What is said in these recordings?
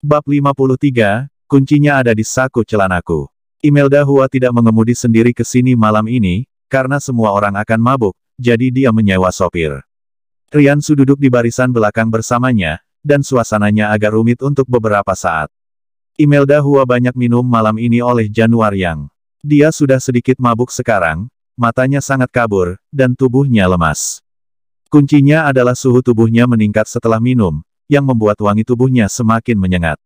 Bab 53, kuncinya ada di saku celanaku. Imelda Hua tidak mengemudi sendiri ke sini malam ini, karena semua orang akan mabuk, jadi dia menyewa sopir. Riansu duduk di barisan belakang bersamanya, dan suasananya agak rumit untuk beberapa saat. Imelda Hua banyak minum malam ini oleh Januar Yang. Dia sudah sedikit mabuk sekarang, matanya sangat kabur, dan tubuhnya lemas. Kuncinya adalah suhu tubuhnya meningkat setelah minum, yang membuat wangi tubuhnya semakin menyengat.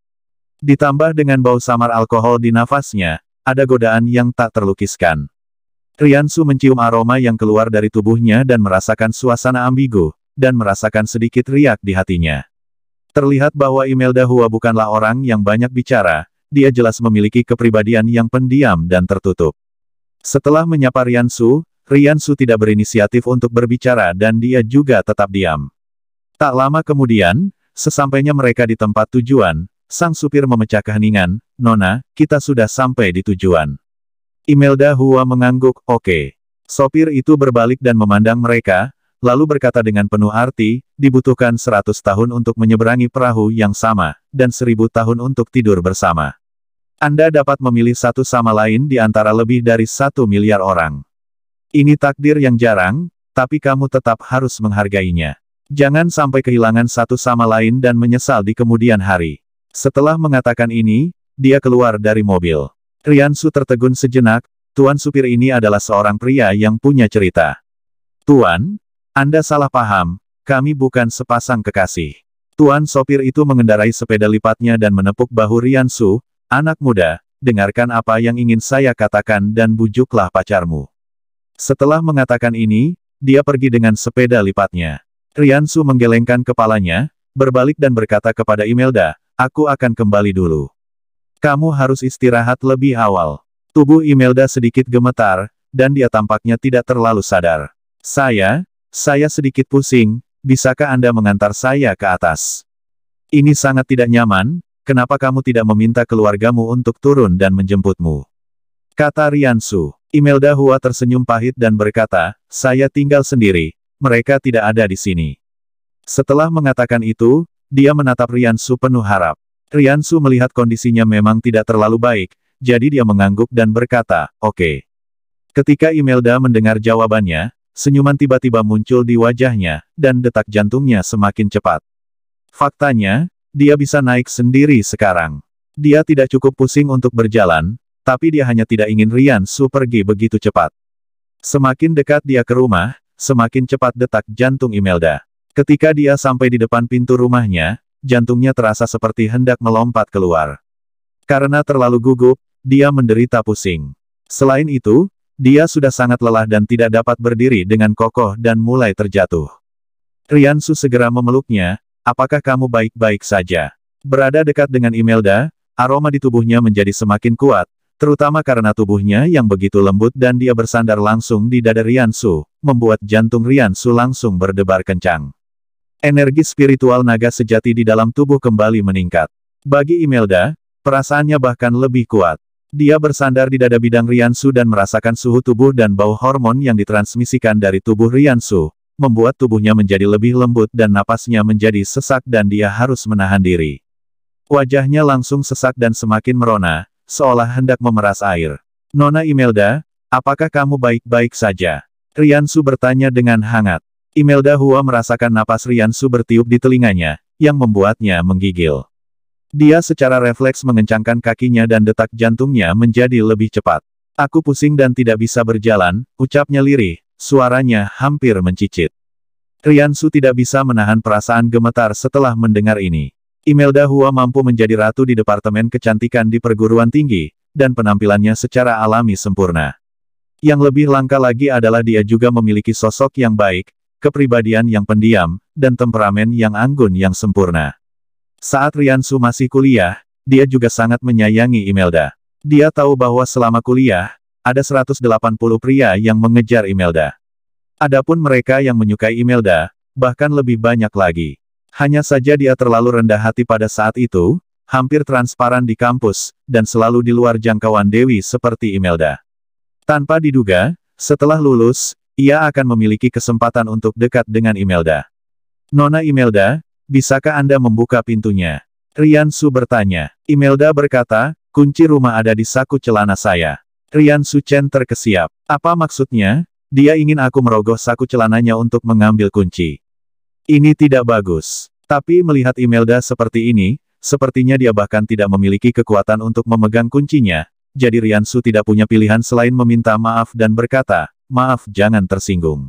Ditambah dengan bau samar alkohol di nafasnya, ada godaan yang tak terlukiskan. Riansu mencium aroma yang keluar dari tubuhnya dan merasakan suasana ambigu, dan merasakan sedikit riak di hatinya. Terlihat bahwa Imelda Hua bukanlah orang yang banyak bicara, dia jelas memiliki kepribadian yang pendiam dan tertutup. Setelah menyapa Riansu tidak berinisiatif untuk berbicara dan dia juga tetap diam. Tak lama kemudian, sesampainya mereka di tempat tujuan, sang supir memecah keheningan, "Nona, kita sudah sampai di tujuan." Imelda Hua mengangguk, "Oke." Sopir itu berbalik dan memandang mereka, lalu berkata dengan penuh arti, "Dibutuhkan 100 tahun untuk menyeberangi perahu yang sama, dan 1000 tahun untuk tidur bersama. Anda dapat memilih satu sama lain di antara lebih dari 1 miliar orang. Ini takdir yang jarang, tapi kamu tetap harus menghargainya. Jangan sampai kehilangan satu sama lain dan menyesal di kemudian hari." Setelah mengatakan ini, dia keluar dari mobil. Riansu tertegun sejenak, "Tuan supir ini adalah seorang pria yang punya cerita." "Tuan, Anda salah paham, kami bukan sepasang kekasih." Tuan sopir itu mengendarai sepeda lipatnya dan menepuk bahu Riansu, "Anak muda, dengarkan apa yang ingin saya katakan dan bujuklah pacarmu." Setelah mengatakan ini, dia pergi dengan sepeda lipatnya. Riansu menggelengkan kepalanya, berbalik dan berkata kepada Imelda, "Aku akan kembali dulu. Kamu harus istirahat lebih awal." Tubuh Imelda sedikit gemetar, dan dia tampaknya tidak terlalu sadar. Saya sedikit pusing, bisakah Anda mengantar saya ke atas? Ini sangat tidak nyaman, kenapa kamu tidak meminta keluargamu untuk turun dan menjemputmu?" kata Riansu. Imelda Hua tersenyum pahit dan berkata, "Saya tinggal sendiri, mereka tidak ada di sini." Setelah mengatakan itu, dia menatap Riansu penuh harap. Riansu melihat kondisinya memang tidak terlalu baik, jadi dia mengangguk dan berkata, "Oke." Ketika Imelda mendengar jawabannya, senyuman tiba-tiba muncul di wajahnya, dan detak jantungnya semakin cepat. Faktanya, dia bisa naik sendiri sekarang. Dia tidak cukup pusing untuk berjalan, tapi dia hanya tidak ingin Riansu pergi begitu cepat. Semakin dekat dia ke rumah, semakin cepat detak jantung Imelda. Ketika dia sampai di depan pintu rumahnya, jantungnya terasa seperti hendak melompat keluar. Karena terlalu gugup, dia menderita pusing. Selain itu, dia sudah sangat lelah dan tidak dapat berdiri dengan kokoh dan mulai terjatuh. Riansu segera memeluknya, "Apakah kamu baik-baik saja?" Berada dekat dengan Imelda, aroma di tubuhnya menjadi semakin kuat, terutama karena tubuhnya yang begitu lembut dan dia bersandar langsung di dada Riansu, membuat jantung Riansu langsung berdebar kencang. Energi spiritual naga sejati di dalam tubuh kembali meningkat. Bagi Imelda, perasaannya bahkan lebih kuat. Dia bersandar di dada bidang Riansu dan merasakan suhu tubuh dan bau hormon yang ditransmisikan dari tubuh Riansu, membuat tubuhnya menjadi lebih lembut dan napasnya menjadi sesak dan dia harus menahan diri. Wajahnya langsung sesak dan semakin merona, seolah hendak memeras air. "Nona Imelda, apakah kamu baik-baik saja?" Riansu bertanya dengan hangat. Imelda Hua merasakan napas Riansu bertiup di telinganya, yang membuatnya menggigil. Dia secara refleks mengencangkan kakinya dan detak jantungnya menjadi lebih cepat. "Aku pusing dan tidak bisa berjalan," ucapnya lirih, suaranya hampir mencicit. Riansu tidak bisa menahan perasaan gemetar setelah mendengar ini. Imelda Hua mampu menjadi ratu di Departemen Kecantikan di perguruan tinggi, dan penampilannya secara alami sempurna. Yang lebih langka lagi adalah dia juga memiliki sosok yang baik, kepribadian yang pendiam, dan temperamen yang anggun yang sempurna. Saat Riansu masih kuliah, dia juga sangat menyayangi Imelda. Dia tahu bahwa selama kuliah, ada 180 pria yang mengejar Imelda. Adapun mereka yang menyukai Imelda, bahkan lebih banyak lagi. Hanya saja dia terlalu rendah hati pada saat itu, hampir transparan di kampus, dan selalu di luar jangkauan Dewi seperti Imelda. Tanpa diduga, setelah lulus, ia akan memiliki kesempatan untuk dekat dengan Imelda. "Nona Imelda, bisakah Anda membuka pintunya?" Riansu bertanya. Imelda berkata, kunci rumah ada di saku celana saya. Riansu Chen terkesiap. Apa maksudnya? Dia ingin aku merogoh saku celananya untuk mengambil kunci. Ini tidak bagus. Tapi melihat Imelda seperti ini, sepertinya dia bahkan tidak memiliki kekuatan untuk memegang kuncinya. Jadi Riansu tidak punya pilihan selain meminta maaf dan berkata, maaf jangan tersinggung.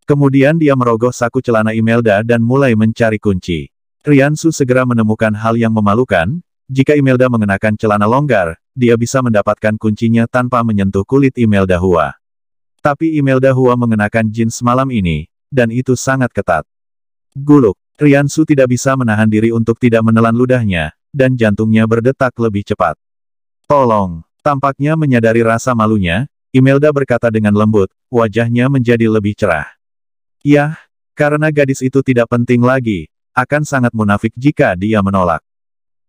Kemudian dia merogoh saku celana Imelda dan mulai mencari kunci. Riansu segera menemukan hal yang memalukan. Jika Imelda mengenakan celana longgar, dia bisa mendapatkan kuncinya tanpa menyentuh kulit Imelda Hua. Tapi Imelda Hua mengenakan jeans malam ini, dan itu sangat ketat. Guluk. Riansu tidak bisa menahan diri untuk tidak menelan ludahnya, dan jantungnya berdetak lebih cepat. Tolong. Tampaknya menyadari rasa malunya, Imelda berkata dengan lembut, wajahnya menjadi lebih cerah. Yah, karena gadis itu tidak penting lagi, akan sangat munafik jika dia menolak.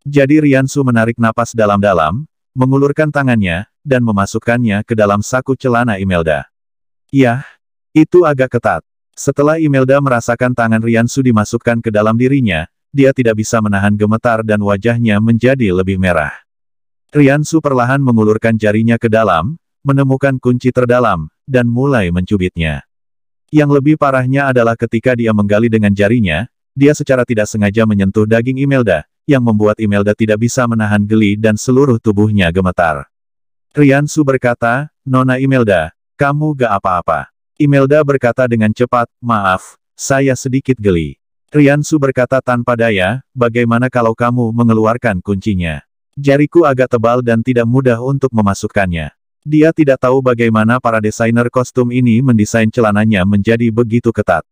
Jadi Riansu menarik napas dalam-dalam, mengulurkan tangannya, dan memasukkannya ke dalam saku celana Imelda. Yah, itu agak ketat. Setelah Imelda merasakan tangan Riansu dimasukkan ke dalam dirinya, dia tidak bisa menahan gemetar dan wajahnya menjadi lebih merah. Riansu perlahan mengulurkan jarinya ke dalam, menemukan kunci terdalam, dan mulai mencubitnya. Yang lebih parahnya adalah ketika dia menggali dengan jarinya, dia secara tidak sengaja menyentuh daging Imelda, yang membuat Imelda tidak bisa menahan geli dan seluruh tubuhnya gemetar. Riansu berkata, Nona Imelda, kamu gak apa-apa. Imelda berkata dengan cepat, maaf, saya sedikit geli. Riansu berkata tanpa daya, bagaimana kalau kamu mengeluarkan kuncinya? Jariku agak tebal dan tidak mudah untuk memasukkannya. Dia tidak tahu bagaimana para desainer kostum ini mendesain celananya menjadi begitu ketat.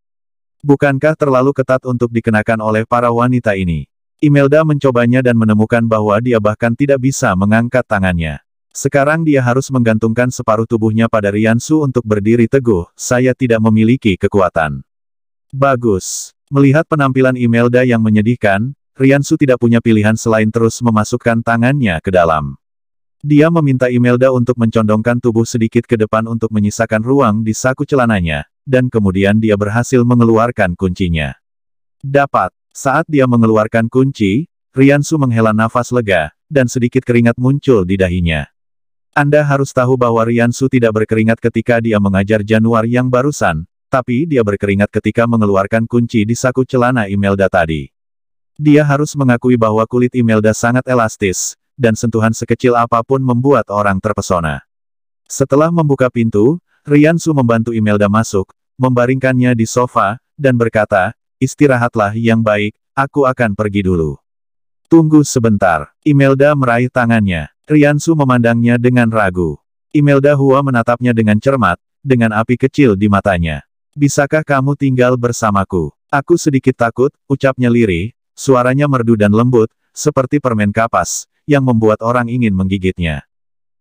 Bukankah terlalu ketat untuk dikenakan oleh para wanita ini? Imelda mencobanya dan menemukan bahwa dia bahkan tidak bisa mengangkat tangannya. Sekarang dia harus menggantungkan separuh tubuhnya pada Riansu untuk berdiri teguh, saya tidak memiliki kekuatan. Bagus. Melihat penampilan Imelda yang menyedihkan, Riansu tidak punya pilihan selain terus memasukkan tangannya ke dalam. Dia meminta Imelda untuk mencondongkan tubuh sedikit ke depan untuk menyisakan ruang di saku celananya, dan kemudian dia berhasil mengeluarkan kuncinya. Dapat. Saat dia mengeluarkan kunci, Riansu menghela nafas lega, dan sedikit keringat muncul di dahinya. Anda harus tahu bahwa Riansu tidak berkeringat ketika dia mengajar Januar yang barusan, tapi dia berkeringat ketika mengeluarkan kunci di saku celana Imelda tadi. Dia harus mengakui bahwa kulit Imelda sangat elastis, dan sentuhan sekecil apapun membuat orang terpesona. Setelah membuka pintu, Riansu membantu Imelda masuk, membaringkannya di sofa, dan berkata, istirahatlah yang baik, aku akan pergi dulu. Tunggu sebentar. Imelda meraih tangannya. Riansu memandangnya dengan ragu. Imelda Hua menatapnya dengan cermat, dengan api kecil di matanya. Bisakah kamu tinggal bersamaku? Aku sedikit takut, ucapnya lirih, suaranya merdu dan lembut, seperti permen kapas, yang membuat orang ingin menggigitnya.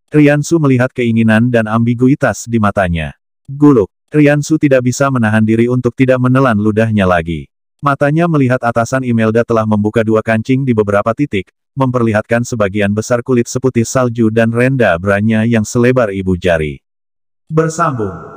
Riansu melihat keinginan dan ambiguitas di matanya. Guluk. Riansu tidak bisa menahan diri untuk tidak menelan ludahnya lagi. Matanya melihat atasan Imelda telah membuka dua kancing di beberapa titik, memperlihatkan sebagian besar kulit seputih salju dan renda branya yang selebar ibu jari. Bersambung.